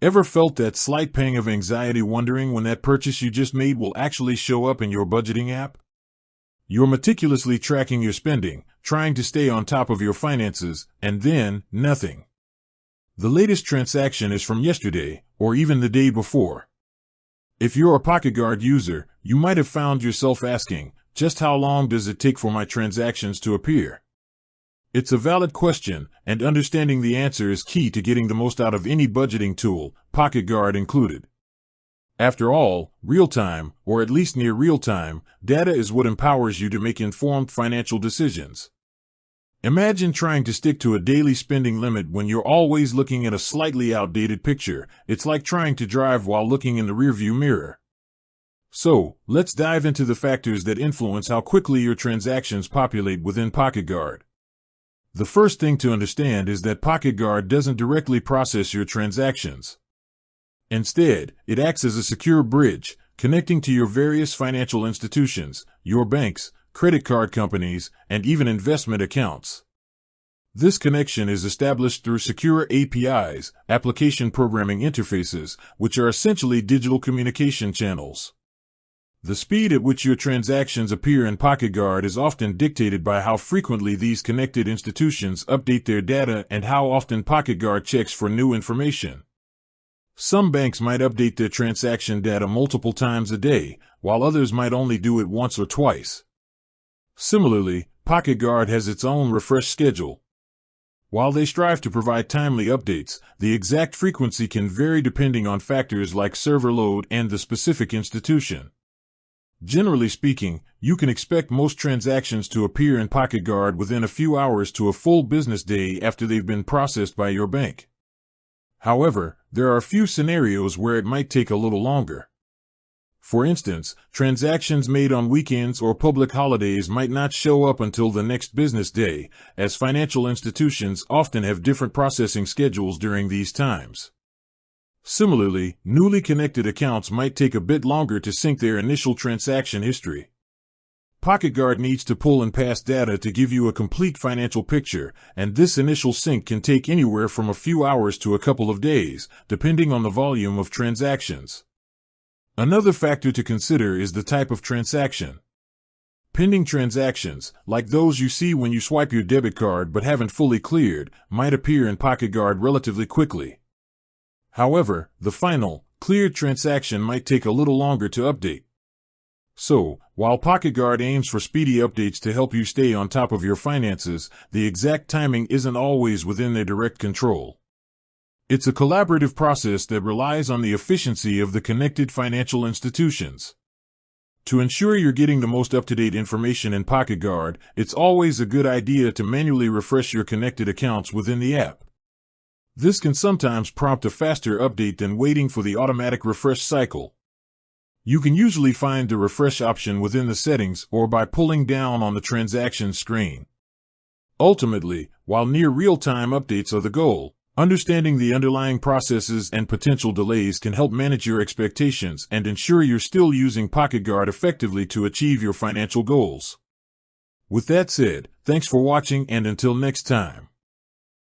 Ever felt that slight pang of anxiety wondering when that purchase you just made will actually show up in your budgeting app? You're meticulously tracking your spending, trying to stay on top of your finances, and then, nothing. The latest transaction is from yesterday, or even the day before. If you're a Pocketguard user, you might have found yourself asking, just how long does it take for my transactions to appear? It's a valid question, and understanding the answer is key to getting the most out of any budgeting tool, Pocketguard included. After all, real-time, or at least near real-time, data is what empowers you to make informed financial decisions. Imagine trying to stick to a daily spending limit when you're always looking at a slightly outdated picture. It's like trying to drive while looking in the rearview mirror. So, let's dive into the factors that influence how quickly your transactions populate within Pocketguard. The first thing to understand is that Pocketguard doesn't directly process your transactions. Instead, it acts as a secure bridge, connecting to your various financial institutions, your banks, credit card companies, and even investment accounts. This connection is established through secure APIs, application programming interfaces, which are essentially digital communication channels. The speed at which your transactions appear in Pocketguard is often dictated by how frequently these connected institutions update their data and how often Pocketguard checks for new information. Some banks might update their transaction data multiple times a day, while others might only do it once or twice. Similarly, Pocketguard has its own refresh schedule. While they strive to provide timely updates, the exact frequency can vary depending on factors like server load and the specific institution. Generally speaking, you can expect most transactions to appear in Pocketguard within a few hours to a full business day after they've been processed by your bank. However, there are a few scenarios where it might take a little longer. For instance, transactions made on weekends or public holidays might not show up until the next business day, as financial institutions often have different processing schedules during these times. Similarly, newly connected accounts might take a bit longer to sync their initial transaction history. Pocketguard needs to pull and pass data to give you a complete financial picture, and this initial sync can take anywhere from a few hours to a couple of days, depending on the volume of transactions. Another factor to consider is the type of transaction. Pending transactions, like those you see when you swipe your debit card but haven't fully cleared, might appear in Pocketguard relatively quickly. However, the final, cleared transaction might take a little longer to update. So, while Pocketguard aims for speedy updates to help you stay on top of your finances, the exact timing isn't always within their direct control. It's a collaborative process that relies on the efficiency of the connected financial institutions. To ensure you're getting the most up-to-date information in Pocketguard, it's always a good idea to manually refresh your connected accounts within the app. This can sometimes prompt a faster update than waiting for the automatic refresh cycle. You can usually find the refresh option within the settings or by pulling down on the transaction screen. Ultimately, while near real-time updates are the goal, understanding the underlying processes and potential delays can help manage your expectations and ensure you're still using Pocketguard effectively to achieve your financial goals. With that said, thanks for watching, and until next time.